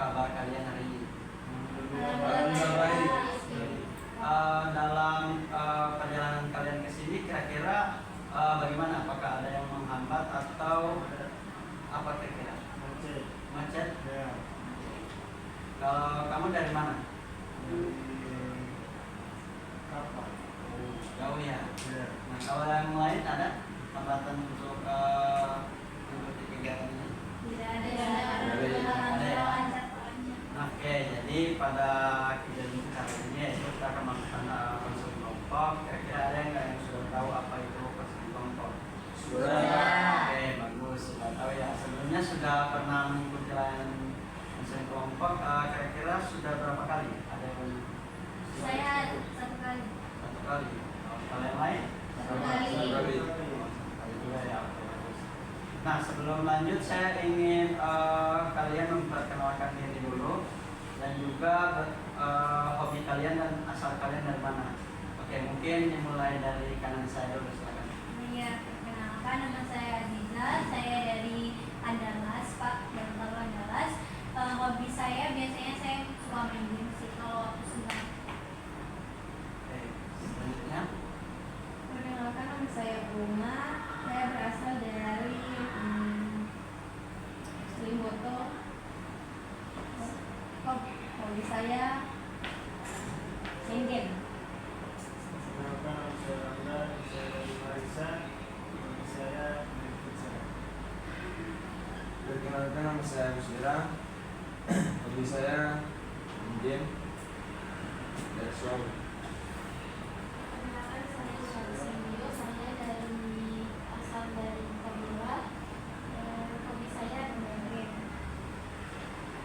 kabar kalian hari ini? Alhamdulillah baik. Dalam perjalanan kalian ke sini kira-kira bagaimana? Apakah ada yang menghambat atau apa kira-kira? Macet? Ya. Kalau kamu dari mana? Dari kapal. Jauh ya. Ya. Nah, kalau yang lain ada hambatan untuk mengikuti kegiatan ini? Ada ya. Oke, jadi pada kejadian kali ini yaitu kita akan melakukan konseling kelompok. Kira-kira ada yang sudah tahu apa itu konseling kelompok? Sudah. Oke, bagus, sudah tahu ya. Sebelumnya sudah pernah mengikuti layanan konseling kelompok. Kira-kira sudah berapa kali? Ada yang Saya 1 kali. satu kali. Kalau yang lain? 1 kali. Satu kali juga ya. Oke, bagus. Nah, sebelum lanjut saya ingin kalian memperkenalkan diri dulu dan juga hobi kalian dan asal kalian dari mana. Oke, mungkin dimulai dari kanan saya dulu, silakan. Iya, perkenalkan nama saya Aziza. Saya dari Andalas, Pak, dari Lalu Andalas. Hobi saya biasanya saya suka main game sih kalau waktu senggang. Oke, selanjutnya. Perkenalkan nama saya Bunga. Saya berasal dari Slimboto. Hobi saya main game. Perkenalkan nama saya Rangga, saya dari Marisa. Hobi saya main futsal. Perkenalkan nama saya Musira. Hobi saya main game dan suami. Perkenalkan saya Syamsio. Saya asal dari Kabula. Hobi saya bermain game.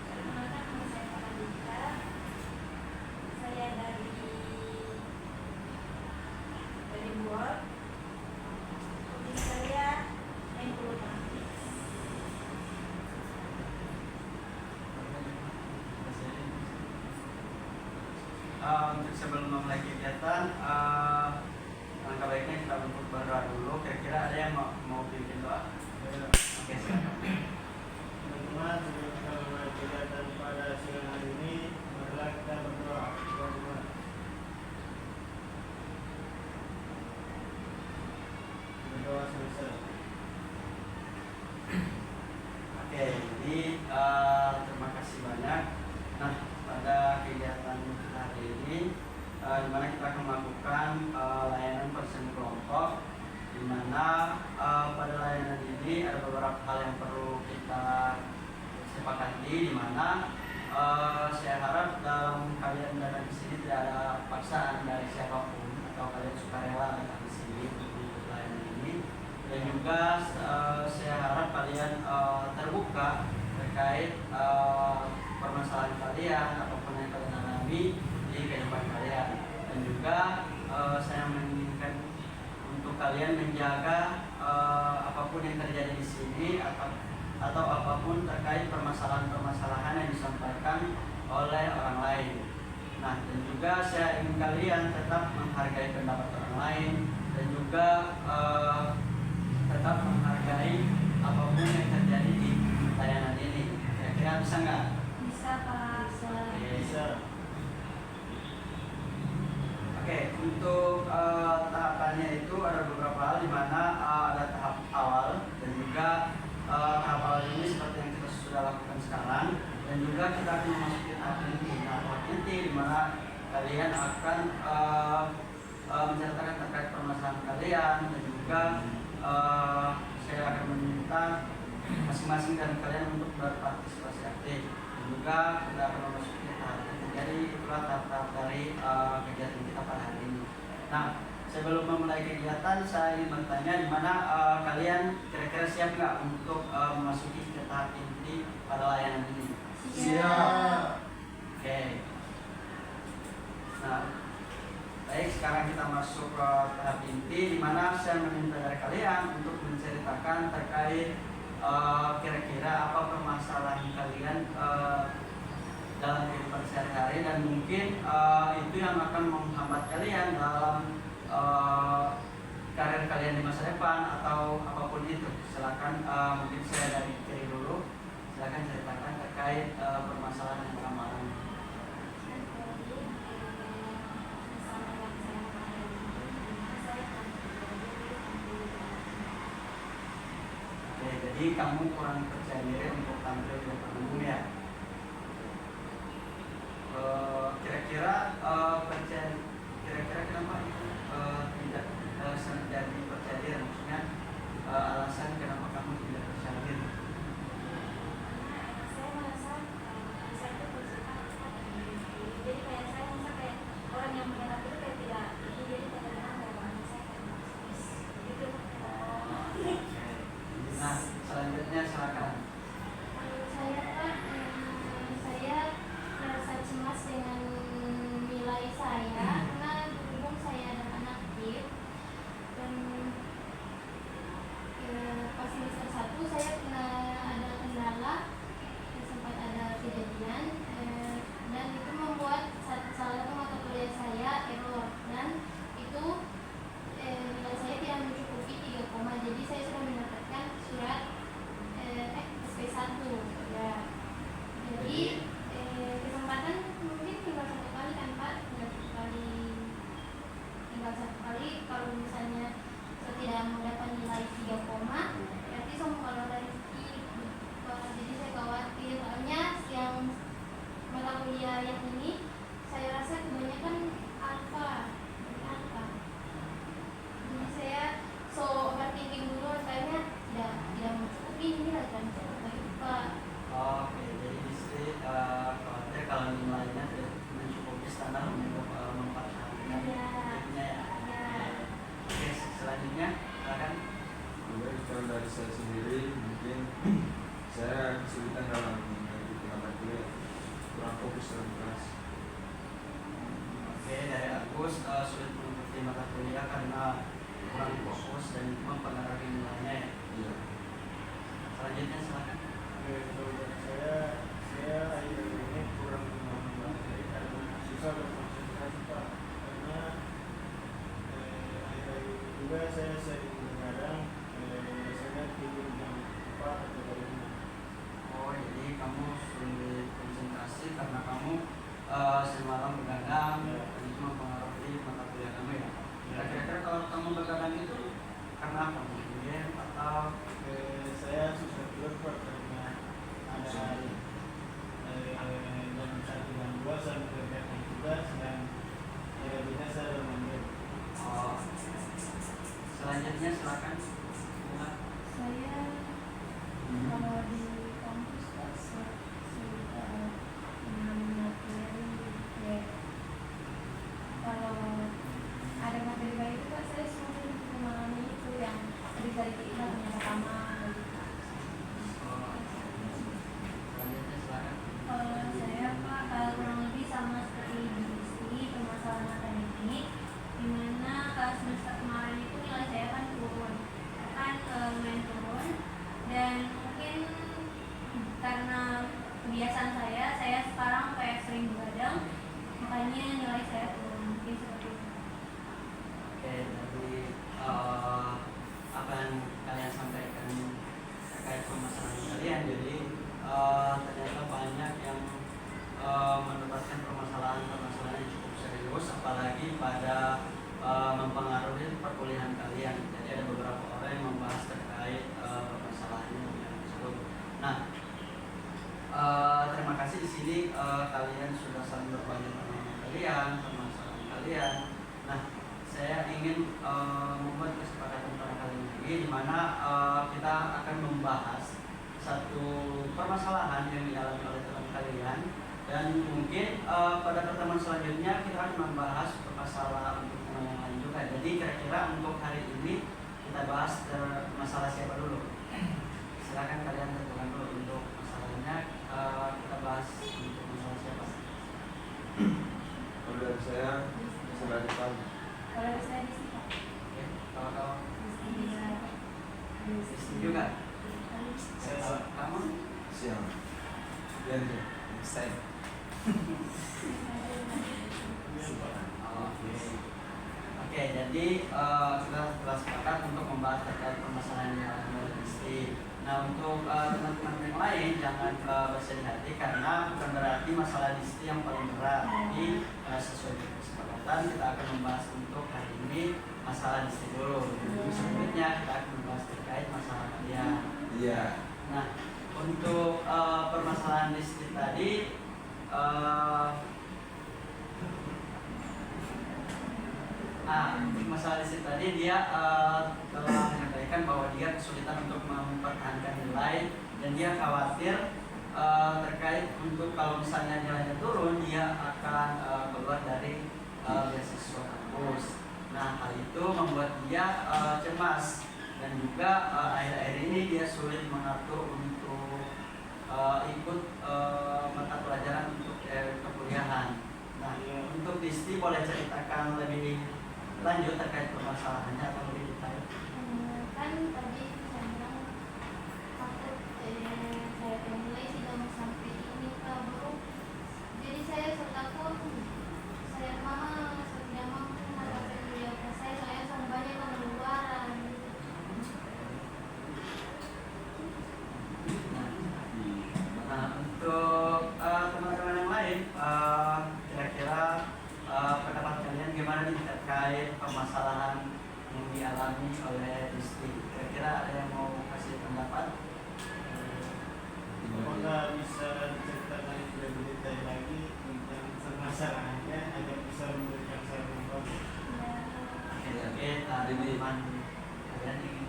Perkenalkan nama saya Farhanisa. Saya dari Buat. Hobi saya main bulu tangkis. Untuk sebelum memulai kegiatan, langkah baiknya kita untuk berdoa dulu. Kira-kira ada yang mau pimpin doa? Ya. Oke, silakan. Teman-teman, sebelum kita mulai kegiatan pada siang hari ini, marilah kita berdoa. Teman-teman. Berdoa selesai. Oke, jadi terima kasih banyak. Nah, pada kegiatan kita hari ini, di mana kita akan melakukan layanan konseling kelompok, di mana pada layanan ini ada beberapa hal yang perlu kita sepakati, di mana saya harap dalam kalian datang di sini tidak ada paksaan dari siapapun atau kalian sukarela datang di sini untuk mengikuti layanan ini. Dan juga saya harap kalian terbuka terkait permasalahan kalian apapun yang kalian alami di kehidupan kalian. Dan juga saya menginginkan untuk kalian menjaga apapun yang terjadi di sini atau apapun terkait permasalahan-permasalahan yang disampaikan oleh orang lain. Nah, dan juga saya ingin kalian tetap menghargai pendapat orang lain dan juga tetap menghargai apapun yang terjadi di layanan ini. Kira-kira bisa nggak? Bisa Pak. Bisa. Oke, untuk tahapannya itu ada beberapa hal di mana ada tahap awal dan juga tahap awal ini seperti yang kita sudah lakukan sekarang, dan juga kita akan memasuki tahap inti. Nah, tahap inti di mana kalian akan menceritakan terkait permasalahan kalian dan juga saya akan meminta masing-masing dari kalian untuk berpartisipasi aktif. Dan juga kita akan memasuki tahap inti. Jadi itulah tahap-tahap dari kegiatan kita pada hari ini. Nah, sebelum memulai kegiatan saya ingin bertanya di mana kalian kira-kira siap nggak untuk memasuki ke tahap inti pada layanan ini? Siap. Oke. Nah, baik, sekarang kita masuk ke tahap inti di mana saya meminta dari kalian untuk menceritakan terkait kira-kira apa permasalahan kalian dalam kehidupan sehari-hari, dan mungkin itu yang akan menghambat kalian dalam karir kalian di masa depan atau apapun itu. Silakan, mungkin saya dari kiri dulu. Silakan ceritakan terkait terkait permasalahan yang kamu alami. Oke, jadi kamu kurang percaya diri untuk tampil di depan umum ya. Kira-kira kenapa tidak jadi percaya diri? Maksudnya alasan kenapa kamu tidak percaya diri? Saya merasa saya itu bersifat cepat dan mandiri. Jadi kayak saya merasa kayak orang yang menyerap itu kayak tidak ini, jadi kadang-kadang kayak orang saya kayak malas gitu. Oke. Nah, selanjutnya silakan. Saya Pak, saya merasa cemas dengan nilai saya karena dulu saya adalah anak aktif dan pas semester 1 saya pernah ada kendala, sempat ada kejadian dan itu membuat salah satu mata kuliah saya error dan itu nilai saya tidak mencukupi 3, jadi saya sudah mendapatkan surat SP1 ya. Jadi kesempatan mungkin tinggal 1 kali kan Pak, tinggal satu kali kalau misalnya saya tidak mendapat nilai 3, berarti semua kalau dari jadi saya khawatir soalnya yang mata kuliah yang ini saya rasa kebanyakan alfa. Jadi saya overthinking dulu, kayaknya tidak mencukupi ini lah kan saya Pak. Oke, jadi di sini khawatir kalau nilainya tidak mencukupi standar untuk mempertahankan hidupnya ya. Oke, selanjutnya silakan. Kemudian kalau dari saya sendiri mungkin saya kesulitan dalam mengikuti mata kuliah, kurang fokus dalam kelas. Oke, dari Agus sulit mengikuti mata kuliah karena kurang fokus dan mempengaruhi nilainya ya. Iya. Selanjutnya silakan. Kalau dari saya akhir ini kurang memahami karena susah berkonsentrasi Pak, karena akhir juga saya sering begadang, biasanya tidur jam 4 atau jam 5. Oh, jadi kamu sulit konsentrasi karena kamu semalam begadang, Ya. dan itu mempengaruhi mata kuliah kamu ya. Nah, kira-kira kalau kamu begadang itu karena apa? Mungkin atau Saya susah tidur Pak, karena ada jam 1 jam 2 saya mengerjakan tugas dan lebihnya saya bermain. selanjutnya silakan. Saya kalau di kampus Pak saya memahami ya. Kalau ada materi baik itu Pak, saya semakin memahami itu yang dari kita ternyata sama gitu. Selanjutnya silakan. Kalau saya Pak kurang lebih sama seperti di permasalahan akademik, dimana semester kemarin itu nilai saya kan turun, lumayan turun, dan mungkin karena kebiasaan saya sekarang kayak sering begadang, makanya nilai saya turun, mungkin seperti itu. Oke, dari apa yang kalian sampaikan terkait permasalahan kalian, jadi ternyata banyak yang mendapatkan permasalahan yang cukup serius, apalagi pada mempengaruhi perkuliahan kalian. Jadi ada beberapa orang yang membahas terkait permasalahan yang tersebut. Nah, terima kasih di sini kalian sudah saling berbagi pengalaman kalian, permasalahan kalian. Nah, saya ingin membuat kesepakatan pada kali ini di mana kita akan membahas satu permasalahan yang dialami oleh teman kalian, dan mungkin pada pertemuan selanjutnya kita akan membahas masalah untuk teman yang lain juga. Jadi kira-kira untuk hari ini kita bahas masalah siapa dulu? Silakan kalian tentukan dulu untuk masalahnya. Kita bahas untuk masalah siapa? Kalau dari saya depan. Kalau saya di sini Pak, Oke, kalau di Isti juga. Saya Kamu? Siang. Dan next time. Oke, jadi kita telah sepakat untuk membahas terkait permasalahan yang ada di Isti. Nah, Nah untuk teman-teman yang lain jangan bersedih hati karena bukan berarti masalah disitu yang paling berat. Jadi sesuai dengan kesepakatan kita akan membahas untuk hari ini masalah disitu dulu. Jadi selanjutnya kita akan membahas terkait masalah kalian. Iya. Nah untuk permasalahan disitu tadi untuk masalah disitu tadi dia telah menyampaikan bahwa dia kesulitan untuk mempertahankan nilai dan dia khawatir terkait untuk kalau misalnya nilainya turun dia akan keluar dari beasiswa kampus. Nah hal itu membuat dia cemas dan juga akhir-akhir ini dia sulit mengatur untuk ikut mata pelajaran untuk kekuliahan. Nah untuk Disti boleh ceritakan lebih lanjut terkait permasalahannya atau lebih detail? Kan tadi saya bilang takut saya nilai tidak mau sampai ini Pak Bro. Jadi saya takut saya tidak mampu mata kuliah saya sangat banyak pengeluaran. Nah untuk teman-teman yang lain kira-kira pendapat kalian gimana nih terkait permasalahan yang dialami oleh Disti? Kira-kira ada yang mau kasih pendapat? Apakah bisa diceritakan lebih detail lagi tentang permasalahannya agar bisa memberikan saran yang bagus? Oke, teman-teman kalian ingin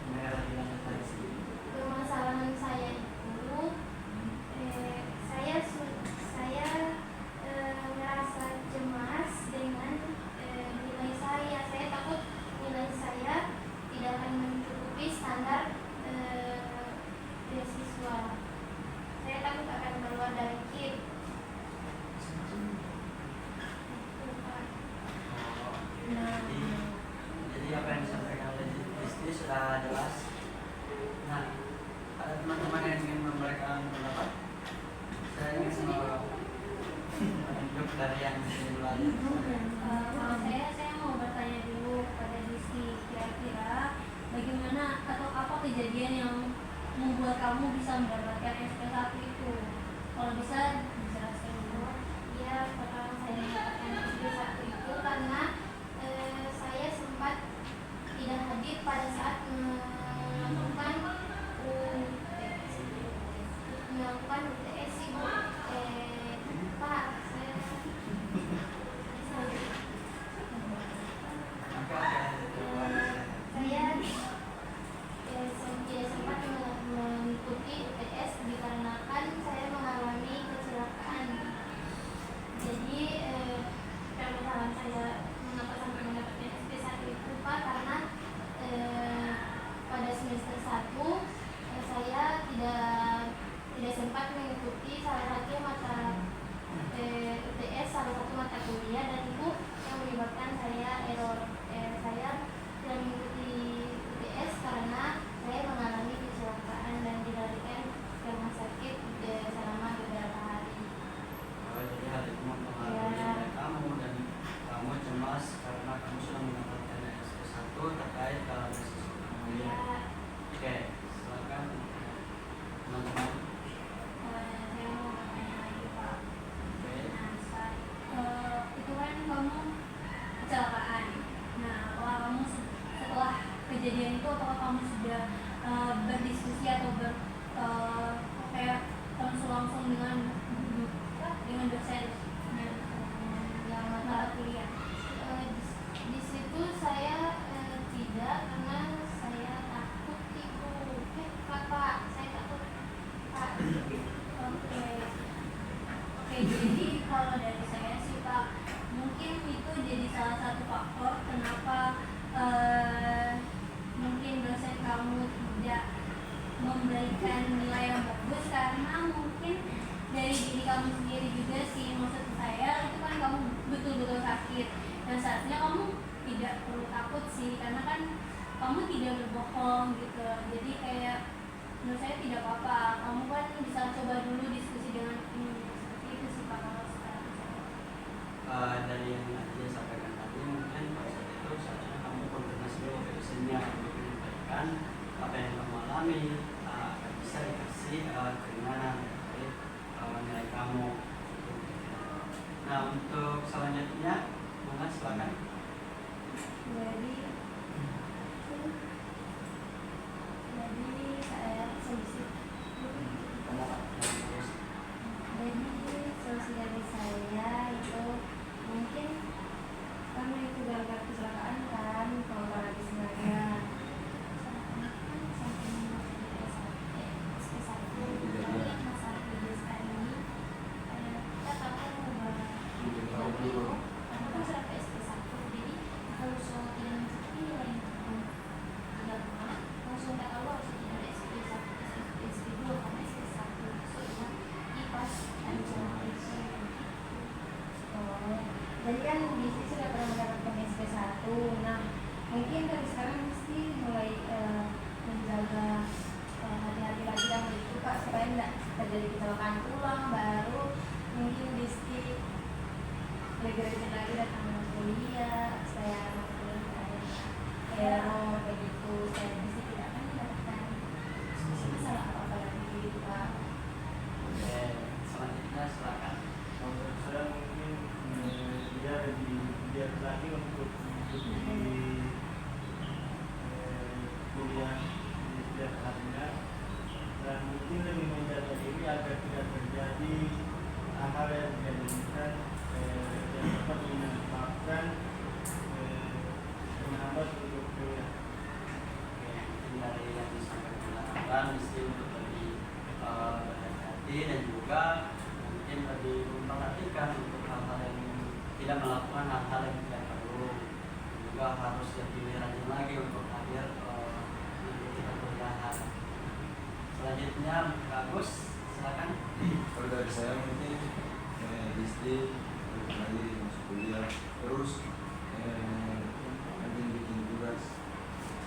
mendengar lebih lanjut dari sini? Permasalahan saya itu saya merasa cemas dengan nilai saya. Saya takut nilai saya tidak akan mencukupi standar beasiswa. Saya takut akan keluar dari KIP. Jadi apa yang disampaikan oleh Disti sudah jelas. Nah, ada teman-teman yang ingin memberikan pendapat? Saya ingin menunjuk dari yang dimulai. Kalau saya mau bertanya dulu kepada Disti, kira-kira bagaimana atau apa kejadian yang membuat kamu bisa mendapatkan SP1 itu? Kalau bisa dijelaskan dulu. Ya, pertama saya mendapatkan SP1 itu karena saya sempat tidak hadir pada saat melakukan UTS Ibu. Pak, saya tidak sempat mengikuti UTS dikarenakan saya mengalami kecelakaan. Jadi permasalahan saya mengapa sampai mendapatkan SP1 itu Pak karena pada semester 1 saya tidak sempat mengikuti salah satu mata UTS, salah satu mata kuliah dan itu yang menyebabkan saya error. Saya tidak mengikuti UTS karena saya mengalami kecelakaan dan dilarikan ke rumah sakit selama beberapa hari. Jadi hal itu mempengaruhi kamu dan kamu cemas karena kamu sudah mendapatkan SP1 terkait beasiswa kamu ya. Oke, silakan teman-teman. Saya mau bertanya lagi Pak. Oke. Itu kan kamu kecelakaan. Nah, setelah kejadian itu apakah kamu sudah berdiskusi atau kayak langsung dengan dosen yang mata kuliah? Di situ saya tidak karena saya takut Ibu. Pak, saya takut Pak. Oke, jadi kalau dari saya sih Pak, mungkin itu jadi salah satu faktor kenapa mungkin dosen kamu tidak memberikan nilai yang bagus karena mungkin dari diri kamu sendiri juga sih. Maksud saya itu kan kamu betul-betul sakit dan saatnya kamu tidak perlu takut sih karena kan kamu tidak berbohong gitu. Jadi kayak menurut saya tidak apa-apa, kamu kan bisa coba dulu diskusi dengan seperti itu sih Pak kalau sekarang. Dari yang tadi sampaikan tadi mungkin pada saat itu seharusnya kamu konfirmasi dulu ke dosennya untuk menyampaikan apa yang kamu alami kecelakaan tulang, baru mungkin Disti legerakin lagi datang ke kuliah, saya anak kuliah Hero begitu, saya Disti tidak akan mendapatkan masalah apa lagi Pak. Oke, selanjutnya silakan. Menurut saya mungkin dia lebih giat lagi untuk mengikuti kuliah di setiap harinya, dan mungkin lebih menjaga diri agar tidak terjadi hal-hal yang tidak diinginkan yang dapat menyebabkan menghambat untuk kuliah. Oke, mungkin dari yang disampaikan Abang Disti untuk lebih berhati-hati dan juga mungkin lebih memperhatikan untuk hal-hal yang tidak melakukan hal-hal yang tidak perlu, dan juga harus lebih rajin lagi untuk hadir mengikuti perkuliahan. Selanjutnya Agus, silakan. Kalau dari saya mungkin Disti lagi masuk kuliah, terus rajin bikin tugas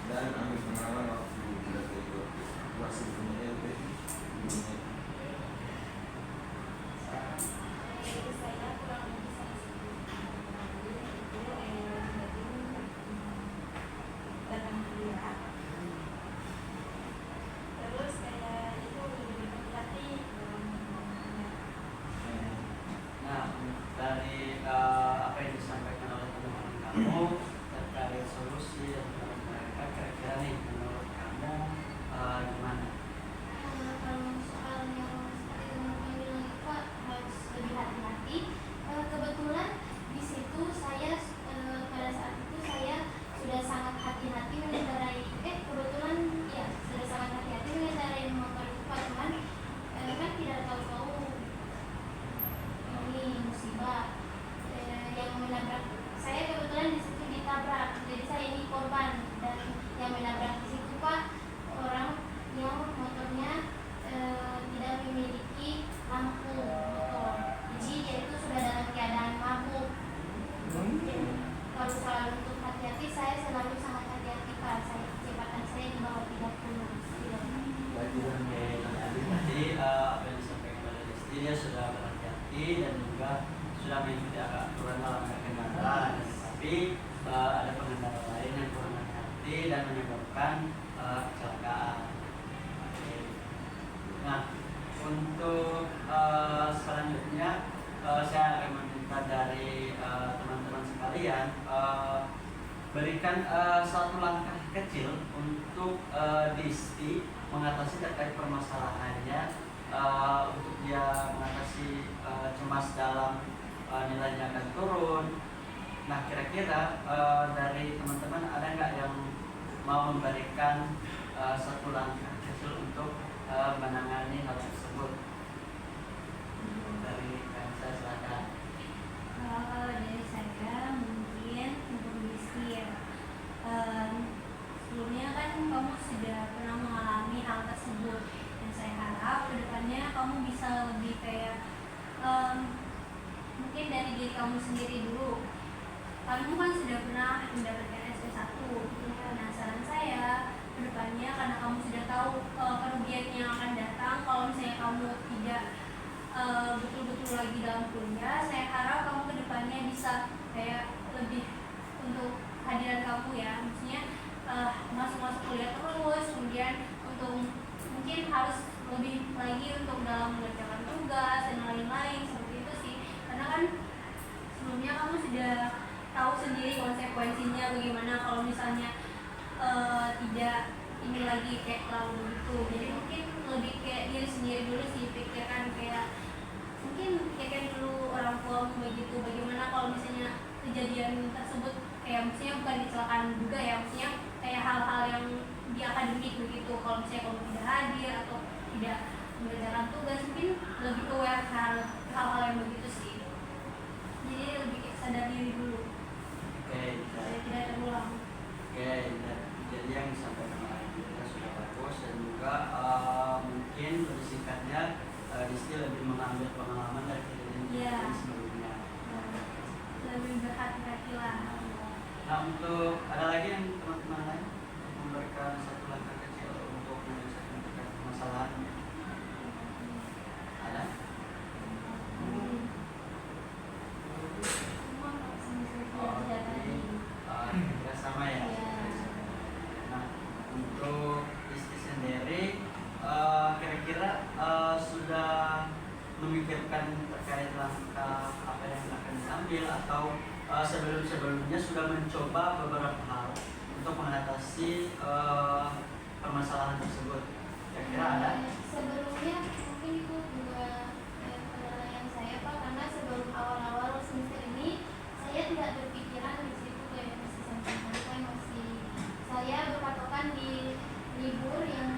dan ambil pengalaman waktu tidak ikut masih punya LP dunia. Saya kurang lebih datang kuliah. Terus kayak itu lebih berhati Nah, dari apa yang disampaikan oleh teman-teman kamu terkait solusi dan mereka, kira-kira nih menurut kamu gimana? kalau soal yang seperti teman-teman bilang itu Pak, harus lebih hati-hati. Kebetulan di situ saya pada saat itu saya sudah sangat hati-hati mengendarai kebetulan ya sudah sangat hati-hati mengendarai motor itu Pak, cuman kan tidak tahu-tahu ini musibah yang menabrak saya. Kebetulan di situ ditabrak, jadi saya ini korban, dan yang menabrak di situ Pak orang yang motornya tidak memiliki lampu motor, jadi dia itu sudah dalam keadaan mabuk. Kalau soal untuk hati-hati, saya selalu sangat hati-hati Pak. Kecepatan saya di bawah 30 Tadi apa yang disampaikan oleh Disti, dia sudah berhati-hati dan juga sudah mengikuti aturan dalam berkendara, tapi ada pengendara lain yang kurang hati-hati dan menyebabkan kecelakaan. Oke. Nah, untuk selanjutnya saya akan meminta dari teman-teman sekalian berikan satu langkah kecil untuk Disti mengatasi terkait permasalahannya, untuk dia mengatasi cemas dalam nilainya akan turun. Nah, kira-kira dari teman-teman ada nggak yang mau memberikan satu langkah kecil untuk menangani hal tersebut? Dari saya silakan. Kalau dari saya mungkin untuk Disti ya, sebelumnya kan kamu sudah pernah mengalami hal tersebut, dan saya harap kedepannya kamu bisa lebih kayak mungkin dari diri kamu sendiri dulu. Kamu kan sudah pernah mendapatkan SP1, nah saran saya kedepannya, karena kamu sudah tahu kerugian yang akan datang kalau misalnya kamu tidak betul-betul lagi dalam kuliah, saya harap kamu kedepannya bisa kayak lebih untuk hadiran kamu ya, maksudnya masuk kuliah terus, kemudian untuk mungkin harus lebih lagi untuk dalam mengerjakan tugas dan lain-lain seperti itu sih, karena kan sebelumnya kamu sudah tahu sendiri konsekuensinya bagaimana kalau misalnya tidak ini lagi kayak terlalu begitu. Jadi mungkin lebih kayak diri sendiri dulu sih, pikirkan kayak mungkin pikirkan dulu orang tuamu begitu, bagaimana kalau misalnya kejadian tersebut kayak maksudnya bukan kecelakaan juga ya, maksudnya kayak hal-hal yang di akademik begitu, kalau misalnya kamu tidak hadir atau tidak mengerjakan tugas, mungkin lebih aware hal-hal yang begitu sih. Jadi lebih kayak sadar diri dulu. Oke, Saya tidak terulang. Oke, jadi yang disampaikan oleh kita sudah bagus, dan juga mungkin lebih singkatnya Disti lebih mengambil pengalaman dari kejadian sebelumnya. Lebih berhati-hati lah. Nah, untuk ada lagi yang teman-teman lain memberikan satu langkah kecil untuk menyelesaikan permasalahan? Ada atau sebelum-sebelumnya sudah mencoba beberapa hal untuk mengatasi permasalahan tersebut? Kira-kira ada? Sebelumnya mungkin itu juga penilaian saya Pak, karena sebelum awal-awal semester ini saya tidak berpikiran di situ kayak masih santai-santai, masih saya berpatokan di libur yang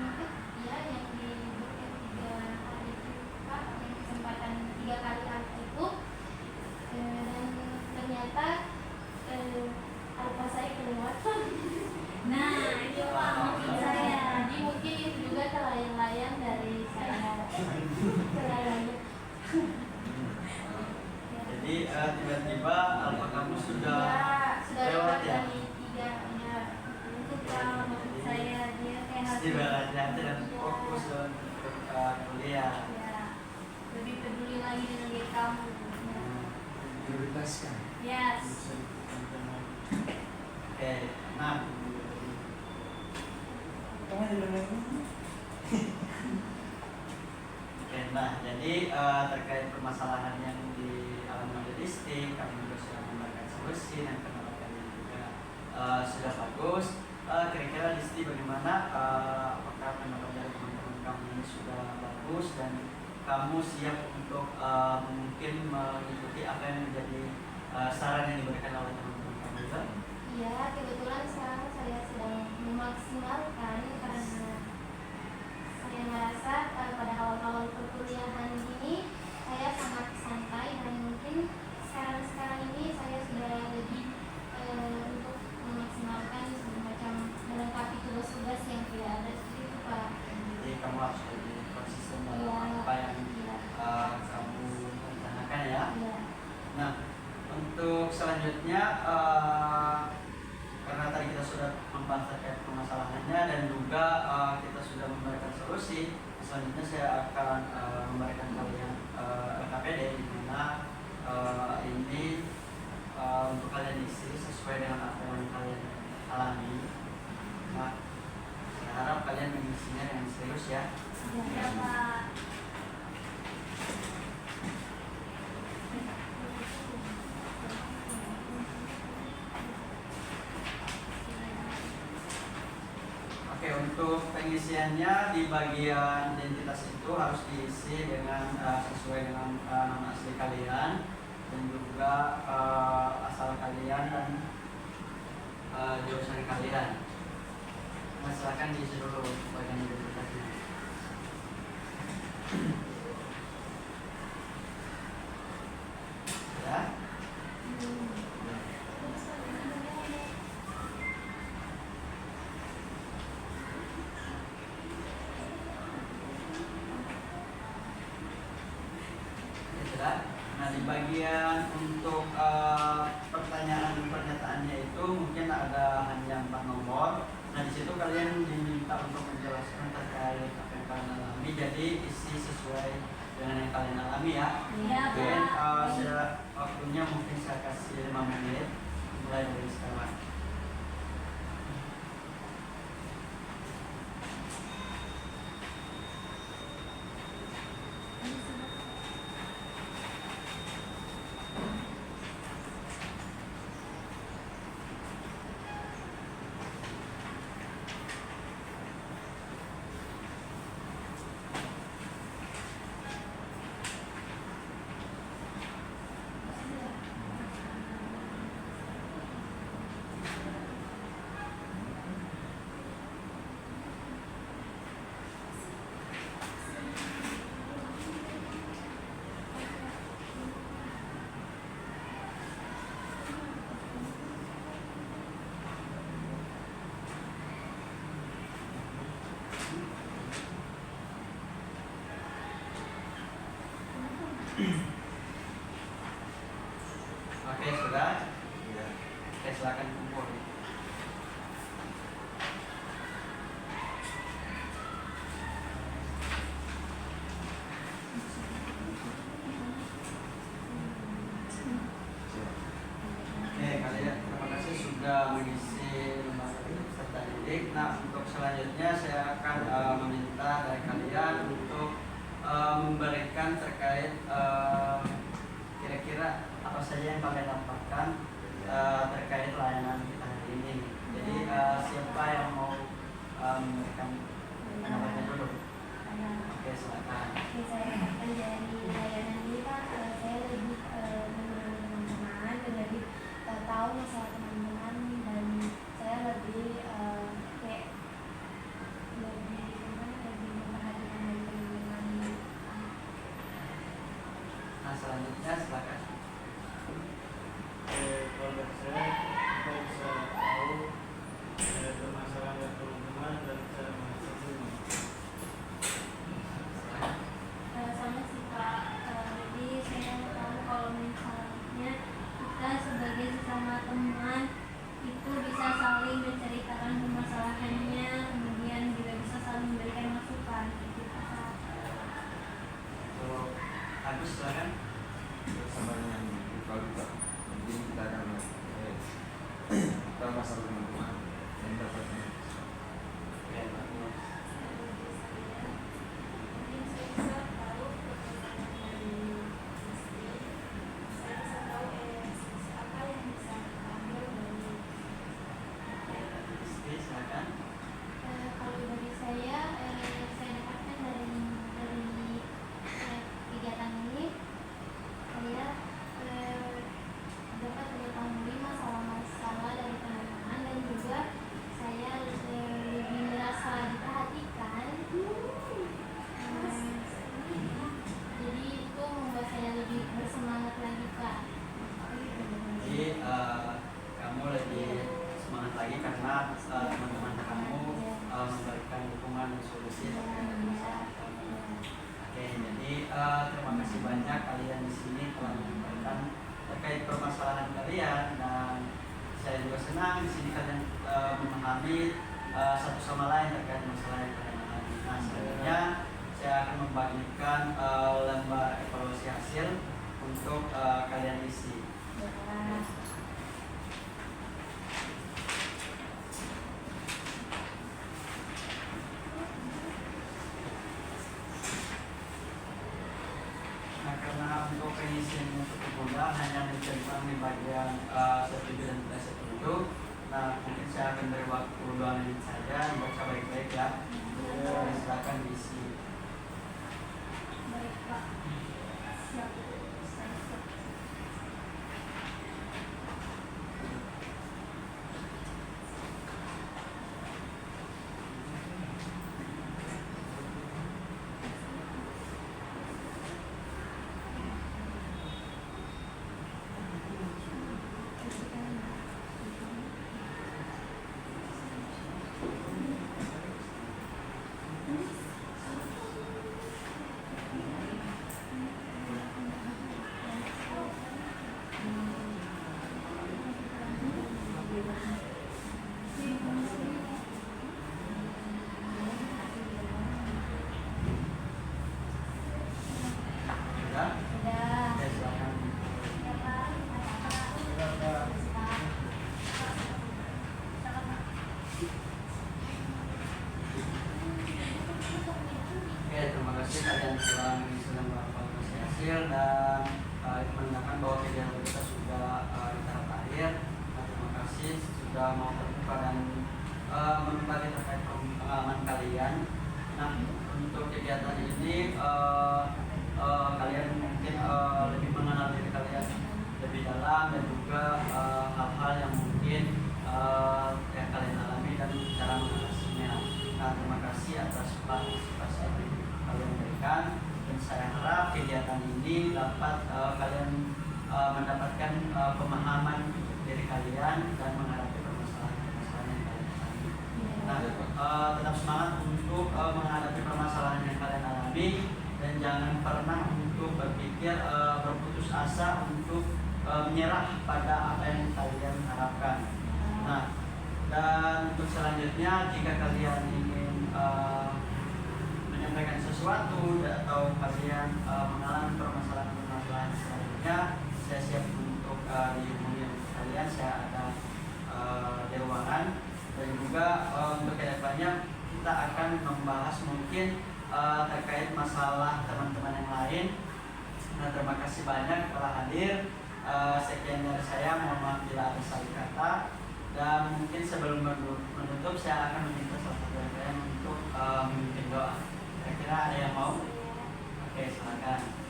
yang di libur yang 3 hari itu Pak, yang kesempatan 3 kali itu, dan ternyata alfa saya kelewatan. Nah itu Pak mungkin saya, jadi mungkin itu juga kelayang-layang dari saya. Kelayang. Jadi tiba-tiba alfa kamu sudah sudah lewat ya? dari 3 ya. Itu Pak maksud saya, dia kayak harus Istirahatnya dan fokus untuk kuliah. ya, lebih peduli lagi dengan diri kamu. Ya. Prioritaskan. Yes. Oke, nah Oke, nah jadi terkait permasalahan yang dialami oleh Listi, kami juga sudah memberikan solusi dan pendapat kalian juga sudah bagus. Kira-kira Listi bagaimana? Apakah pendapat dari teman-teman kamu ini sudah bagus dan kamu siap untuk mungkin mengikuti apa yang menjadi saran yang diberikan oleh teman-teman kamu juga? Iya, kebetulan sekarang saya sedang memaksimalkan karena saya merasa pada awal-awal perkuliahan ini saya sangat santai, dan mungkin sekarang ini saya sudah lebih untuk memaksimalkan semacam melengkapi tugas-tugas yang tidak ada seperti itu Pak. Jadi kamu harus lebih konsisten dalam Iya. apa yang Iya. kamu rencanakan ya. Iya. Nah, untuk selanjutnya karena tadi kita sudah membahas terkait permasalahannya dan juga kita sudah memberikan solusi, selanjutnya saya akan memberikan kalian LKPD di mana ini untuk kalian isi sesuai dengan apa yang kalian alami. Nah, saya harap kalian mengisinya dengan serius ya. Iya Pak. Oke, untuk pengisiannya di bagian identitas itu harus diisi dengan sesuai dengan nama asli kalian dan juga asal kalian dan jurusan kalian. Nah, silakan diisi dulu untuk bagian identitasnya. Ya. Nah, di bagian untuk pertanyaan pernyataannya itu mungkin ada hanya 4 nomor. Nah, di situ kalian diminta untuk menjelaskan terkait apa yang kalian alami. Jadi isi sesuai dengan yang kalian alami ya. Iya Mungkin Pak. saya waktunya mungkin saya kasih 5 menit mulai dari sekarang. Oke, sudah? Ya. Oke, silakan kumpul. Oke, kalian terima kasih sudah mengisi lembaga peserta didik. Nah, untuk selanjutnya saya akan meminta dari kalian untuk memberikan terkait kira-kira apa saja yang kalian dapatkan terkait layanan kita hari ini. Jadi siapa yang mau memberikan pendapatnya dulu? Oke, silakan. Oke, saya dapatkan dari layanan ini Pak, saya lebih mengenal teman-teman dan lebih tahu masalah teman-teman, dan saya lebih kayak lebih memperhatikan dari teman-teman. Nah, selanjutnya silakan. Kalau dari saya, kita bisa tahu permasalahan teman-teman dan cara mengatasinya. Sama sih Pak, jadi saya mau tahu kalau misalnya kita sebagai sesama teman itu bisa saling menceritakan permasalahannya, kemudian juga bisa saling memberikan masukan gitu Pak. Kalau Agus silakan. Sama dengan kalau mungkin kita akan kita masalah teman-teman yang dapatnya. Oke, bagus. Mungkin saya bisa tahu permasalahan dari istri, saya bisa tahu apa yang bisa kita ambil dari. Istri silakan. Kalau dari saya dapatkan dari kegiatan ini, saya dapat mengetahui masalah-masalah dari teman-teman, dan juga saya lebih merasa diperhatikan. Jadi itu membuat saya lebih bersemangat lagi Kak. Jadi kamu lebih semangat lagi karena teman-teman kamu memberikan dukungan dan solusi terkait masalah kamu. Oke, jadi terima kasih banyak kalian di sini telah menyampaikan terkait permasalahan kalian, dan saya juga senang di sini kalian memahami satu sama lain terkait masalah yang kalian alami. Nah, selanjutnya saya akan membagikan lembar evaluasi hasil untuk kalian isi. Ya. Nah, karena untuk pengisian cukup mudah, hanya mencentang di bagian setuju dan tidak setuju. Nah, mungkin saya akan beri waktu 2 menit saja, baca baik-baik ya. Silakan diisi. Baik Pak, siap. Saya siap. Sudah? Sudah. Oke, silakan. Ya Pak, Oke, terima kasih kalian telah mengisi lembar evaluasi hasil, dan itu menandakan bahwa kegiatan kita sudah di tahap akhir. Nah, terima kasih sudah mau terbuka dan berbagi terkait pengalaman kalian. Nah, untuk kegiatan ini kalian mungkin lebih mengenal diri kalian lebih dalam, dan juga hal-hal yang mungkin yang kalian alami dan cara mengatasinya. Nah, terima kasih atas partisipasi yang kalian berikan, dan saya harap kegiatan ini dapat kalian mendapatkan pemahaman untuk diri kalian dan menghadapi permasalahan-permasalahan yang kalian alami. Nah, tetap semangat untuk menghadapi permasalahan yang kalian alami, dan jangan pernah untuk berpikir berputus asa untuk menyerah pada apa yang kalian harapkan. Nah, dan untuk selanjutnya, jika kalian ingin menyampaikan sesuatu atau kalian mengalami permasalahan-permasalahan selanjutnya, saya siap untuk dihubungi kalian. Saya ada di ruangan, dan juga untuk kedepannya kita akan membahas mungkin terkait masalah teman-teman yang lain. Nah, terima kasih banyak telah hadir. sekian dari saya, mohon maaf bila ada salah kata, dan mungkin sebelum menutup saya akan meminta salah satu dari kalian untuk memimpin doa. Kira-kira ada yang mau? Oke, silakan.